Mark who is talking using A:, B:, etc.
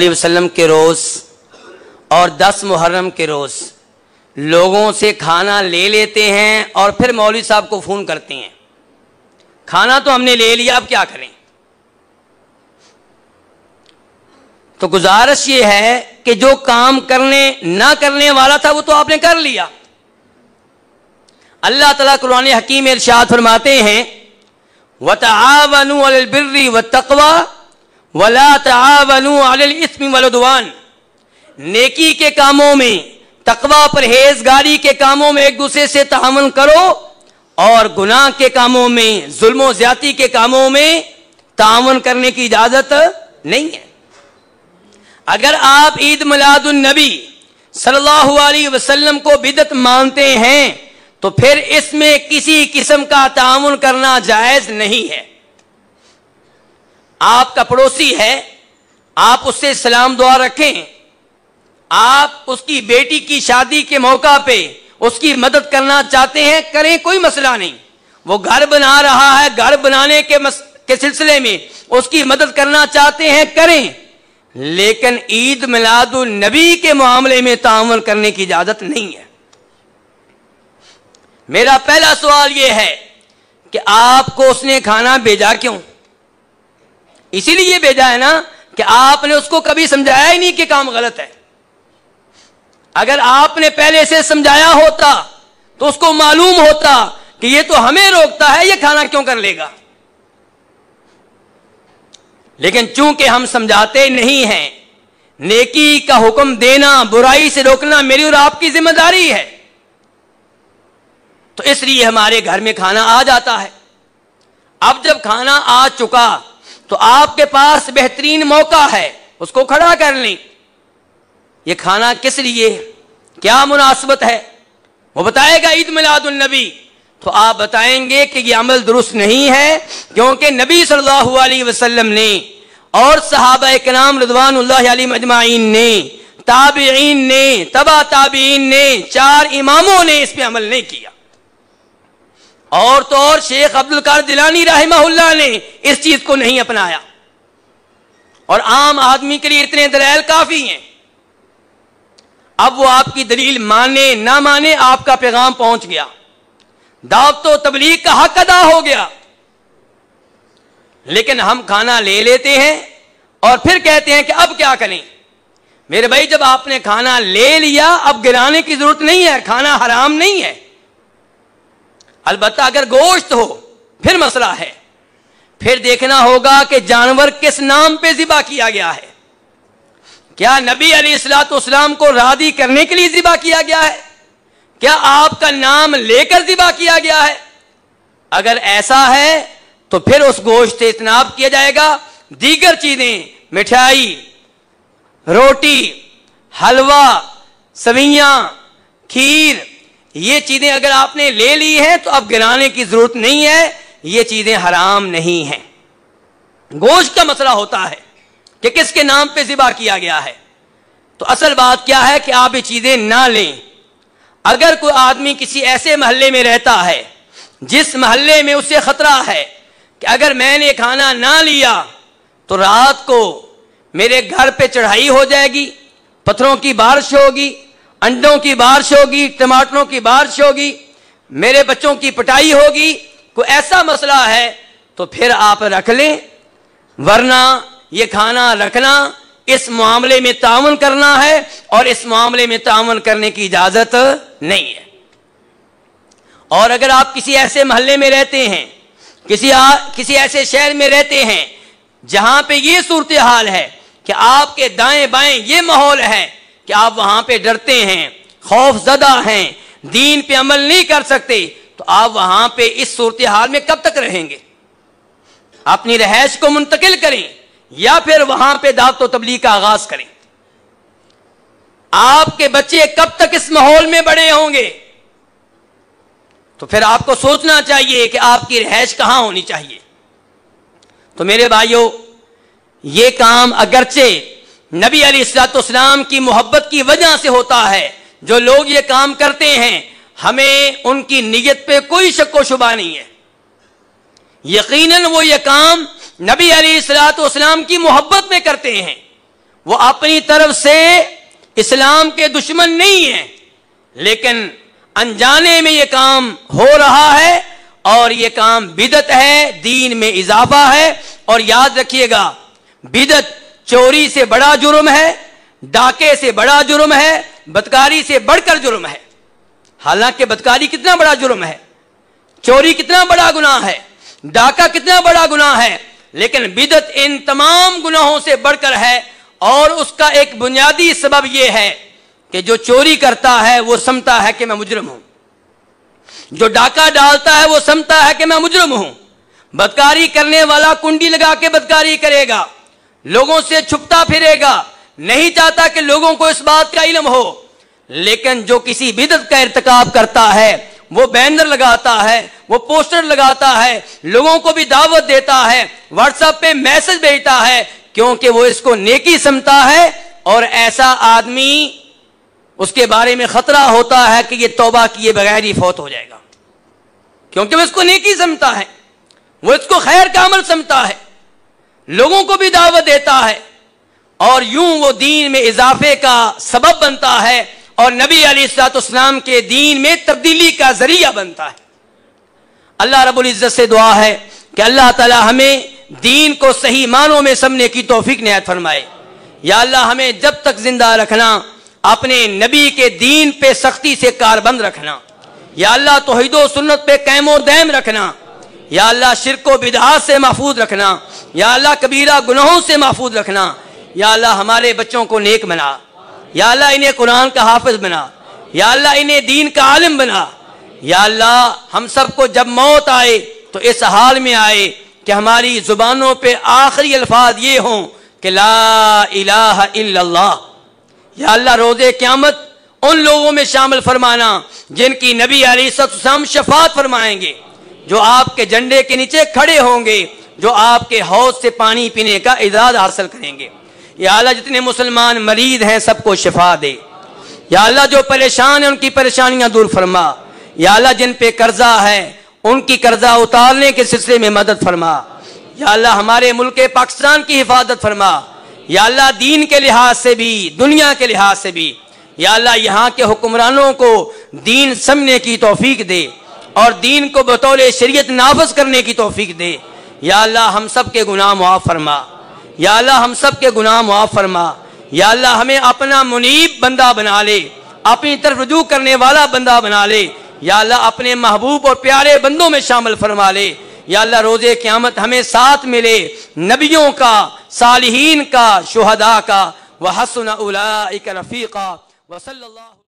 A: وسلم کے روز اور 10 محرم کے روز لوگوں سے کھانا لے لیتے ہیں اور پھر مولوی صاحب کو فون کرتے ہیں، کھانا تو ہم نے لے لیا، اب کیا کریں؟ تو گزارش یہ ہے کہ جو کام نہ کرنے والا تھا وہ تو آپ نے کر لیا۔ اللہ تعالیٰ قرآن حکیم میں ارشاد فرماتے ہیں وَتَعَاوَنُوا عَلَى الْبِرِّ وَالتَّقْوَى وَلَا تَعَاوَنُوا عَلَى الْإِثْمِ وَالْعُدْوَانِ، نیکی کے کاموں میں، تقوی پرہیزگاری کے کاموں میں ایک دوسرے سے تعاون کرو، اور گناہ کے کاموں میں، ظلم و زیادتی کے کاموں میں تعاون کرنے کی اجازت نہیں ہے۔ اگر آپ عید میلاد النبی صلی اللہ علیہ وسلم کو بدعت مانتے ہیں تو پھر اس میں کسی قسم کا تعاون کرنا جائز نہیں ہے۔ آپ کا پڑوسی ہے، آپ اس سے سلام دعا رکھیں، آپ اس کی بیٹی کی شادی کے موقع پہ اس کی مدد کرنا چاہتے ہیں، کریں، کوئی مسئلہ نہیں۔ وہ گھر بنا رہا ہے، گھر بنانے کے سلسلے میں اس کی مدد کرنا چاہتے ہیں، کریں، لیکن عید میلاد النبی کے معاملے میں تعاون کرنے کی اجازت نہیں ہے۔ میرا پہلا سوال یہ ہے کہ آپ کو اس نے کھانا بھیجا کیوں؟ اسی لیے بھیجا ہے نا کہ آپ نے اس کو کبھی سمجھایا ہی نہیں کہ کام غلط ہے۔ اگر آپ نے پہلے سے سمجھایا ہوتا تو اس کو معلوم ہوتا کہ یہ تو ہمیں روکتا ہے، یہ کھانا کیوں کر لے گا؟ لیکن چونکہ ہم سمجھاتے نہیں ہیں، نیکی کا حکم دینا، برائی سے روکنا میری اور آپ کی ذمہ داری ہے، تو اس لیے ہمارے گھر میں کھانا آ جاتا ہے۔ اب جب کھانا آ چکا تو آپ کے پاس بہترین موقع ہے، اس کو کھڑا کر لیں۔ یہ کھانا کس لیے، کیا مناسبت ہے، وہ بتائے گا عید میلاد النبی، تو آپ بتائیں گے کہ یہ عمل درست نہیں ہے، کیونکہ نبی صلی اللہ علیہ وسلم نے اور صحابہ کرام رضوان اللہ علیہم اجمعین نے، تابعین نے، تبع تابعین نے، 4 اماموں نے اس پہ عمل نہیں کیا، اور تو اور شیخ عبدالقادر جیلانی رحمہ اللہ نے اس چیز کو نہیں اپنایا، اور عام آدمی کے لیے اتنے دلائل کافی ہیں۔ اب وہ آپ کی دلیل مانے نہ مانے، آپ کا پیغام پہنچ گیا، دعوت و تبلیغ کا حق ادا ہو گیا۔ لیکن ہم کھانا لے لیتے ہیں اور پھر کہتے ہیں کہ اب کیا کریں؟ میرے بھائی، جب آپ نے کھانا لے لیا اب گرانے کی ضرورت نہیں ہے، کھانا حرام نہیں ہے۔ البتہ اگر گوشت ہو پھر مسئلہ ہے، پھر دیکھنا ہوگا کہ جانور کس نام پہ ذبح کیا گیا ہے۔ کیا نبی علیہ الصلوۃ والسلام کو راضی کرنے کے لیے ذبح کیا گیا ہے؟ کیا آپ کا نام لے کر ذبح کیا گیا ہے؟ اگر ایسا ہے تو پھر اس گوشت سے اجتناب کیا جائے گا۔ دیگر چیزیں، مٹھائی، روٹی، حلوہ، سویاں، کھیر، یہ چیزیں اگر آپ نے لے لی ہیں تو اب گرانے کی ضرورت نہیں ہے، یہ چیزیں حرام نہیں ہیں۔ گوشت کا مسئلہ ہوتا ہے کہ کس کے نام پہ ذبح کیا گیا ہے، تو اصل بات کیا ہے کہ آپ یہ چیزیں نہ لیں۔ اگر کوئی آدمی کسی ایسے محلے میں رہتا ہے جس محلے میں اسے خطرہ ہے کہ اگر میں نے کھانا نہ لیا تو رات کو میرے گھر پہ چڑھائی ہو جائے گی، پتھروں کی بارش ہوگی، انڈوں کی بارش ہوگی، ٹماٹروں کی بارش ہوگی، میرے بچوں کی پٹائی ہوگی، کوئی ایسا مسئلہ ہے تو پھر آپ رکھ لیں، ورنہ یہ کھانا رکھنا اس معاملے میں تعاون کرنا ہے، اور اس معاملے میں تعاون کرنے کی اجازت نہیں ہے۔ اور اگر آپ کسی ایسے محلے میں رہتے ہیں، کسی ایسے شہر میں رہتے ہیں جہاں پہ یہ صورتحال ہے کہ آپ کے دائیں بائیں یہ ماحول ہے کہ آپ وہاں پہ ڈرتے ہیں، خوف زدہ ہیں، دین پہ عمل نہیں کر سکتے، تو آپ وہاں پہ اس صورتحال میں کب تک رہیں گے؟ اپنی رہائش کو منتقل کریں یا پھر وہاں پہ دعوت و تبلیغ کا آغاز کریں۔ آپ کے بچے کب تک اس ماحول میں بڑے ہوں گے؟ تو پھر آپ کو سوچنا چاہیے کہ آپ کی رہائش کہاں ہونی چاہیے۔ تو میرے بھائیوں، یہ کام اگرچہ نبی علیہ الصلوۃ والسلام کی محبت کی وجہ سے ہوتا ہے، جو لوگ یہ کام کرتے ہیں ہمیں ان کی نیت پہ کوئی شک و شبہ نہیں ہے، یقیناً وہ یہ کام نبی علیہ الصلوۃ والسلام کی محبت میں کرتے ہیں، وہ اپنی طرف سے اسلام کے دشمن نہیں ہیں، لیکن انجانے میں یہ کام ہو رہا ہے اور یہ کام بدعت ہے، دین میں اضافہ ہے۔ اور یاد رکھیے گا، بدعت چوری سے بڑا جرم ہے، ڈاکے سے بڑا جرم ہے، بدکاری سے بڑھ کر جرم ہے۔ حالانکہ بدکاری کتنا بڑا جرم ہے، چوری کتنا بڑا گناہ ہے، ڈاکہ کتنا بڑا گناہ ہے، لیکن بدعت ان تمام گناہوں سے بڑھ کر ہے۔ اور اس کا ایک بنیادی سبب یہ ہے کہ جو چوری کرتا ہے وہ سمجھتا ہے کہ میں مجرم ہوں، جو ڈاکہ ڈالتا ہے وہ سمجھتا ہے کہ میں مجرم ہوں، بدکاری کرنے والا کنڈی لگا کے بدکاری کرے گا، لوگوں سے چھپتا پھرے گا، نہیں چاہتا کہ لوگوں کو اس بات کا علم ہو۔ لیکن جو کسی بدعت کا ارتکاب کرتا ہے وہ بینر لگاتا ہے، وہ پوسٹر لگاتا ہے، لوگوں کو بھی دعوت دیتا ہے، واٹس ایپ پہ میسج بھیجتا ہے، کیونکہ وہ اس کو نیکی سمجھتا ہے۔ اور ایسا آدمی، اس کے بارے میں خطرہ ہوتا ہے کہ یہ توبہ کیے بغیر ہی فوت ہو جائے گا، کیونکہ وہ اس کو نیکی سمجھتا ہے، وہ اس کو خیر کا عمل سمجھتا ہے، لوگوں کو بھی دعوت دیتا ہے، اور یوں وہ دین میں اضافے کا سبب بنتا ہے اور نبی علیہ الصلوۃ والسلام کے دین میں تبدیلی کا ذریعہ بنتا ہے۔ اللہ رب العزت سے دعا ہے کہ اللہ تعالی ہمیں دین کو صحیح معنوں میں سمجھنے کی توفیق عنایت فرمائے۔ یا اللہ ہمیں جب تک زندہ رکھنا اپنے نبی کے دین پہ سختی سے کاربند رکھنا، یا اللہ توحید و سنت پہ قائم و دائم رکھنا، یا اللہ شرک و بدعات سے محفوظ رکھنا، یا اللہ کبیرہ گناہوں سے محفوظ رکھنا، یا اللہ ہمارے بچوں کو نیک بنا، یا اللہ انہیں قرآن کا حافظ بنا، یا اللہ انہیں دین کا عالم بنا۔ یا اللہ ہم سب کو جب موت آئے تو اس حال میں آئے کہ ہماری زبانوں پہ آخری الفاظ یہ ہوں کہ لا الہ الا اللہ۔ یا اللہ روز قیامت ان لوگوں میں شامل فرمانا جن کی نبی علیہ السلام شفاعت فرمائیں گے، جو آپ کے جھنڈے کے نیچے کھڑے ہوں گے، جو آپ کے حوض سے پانی پینے کا اعزاز حاصل کریں گے۔ یا اللہ جتنے مسلمان مریض ہیں سب کو شفا دے، یا اللہ جو پریشان ہیں ان کی پریشانیاں دور فرما، یا اللہ جن پہ قرضہ ہے ان کی قرضہ اتارنے کے سلسلے میں مدد فرما، یا اللہ ہمارے ملک پاکستان کی حفاظت فرما، یا اللہ دین کے لحاظ سے بھی دنیا کے لحاظ سے بھی، یا اللہ یہاں کے حکمرانوں کو دین سمجھنے کی توفیق دے اور دین کو بطور شریعت نافذ کرنے کی توفیق دے۔ یا اللہ ہم سب کے گناہ معاف فرما، یا اللہ ہم سب کے گناہ معاف فرما، یا اللہ ہمیں اپنا منیب بندہ بنا لے، اپنی طرف رجوع کرنے والا بندہ بنا لے، یا اللہ اپنے محبوب اور پیارے بندوں میں شامل فرما لے۔ یا اللہ روز قیامت ہمیں ساتھ ملے نبیوں کا، صالحین کا، شہداء کا، وحسن اولئک رفیقا، وصلی اللہ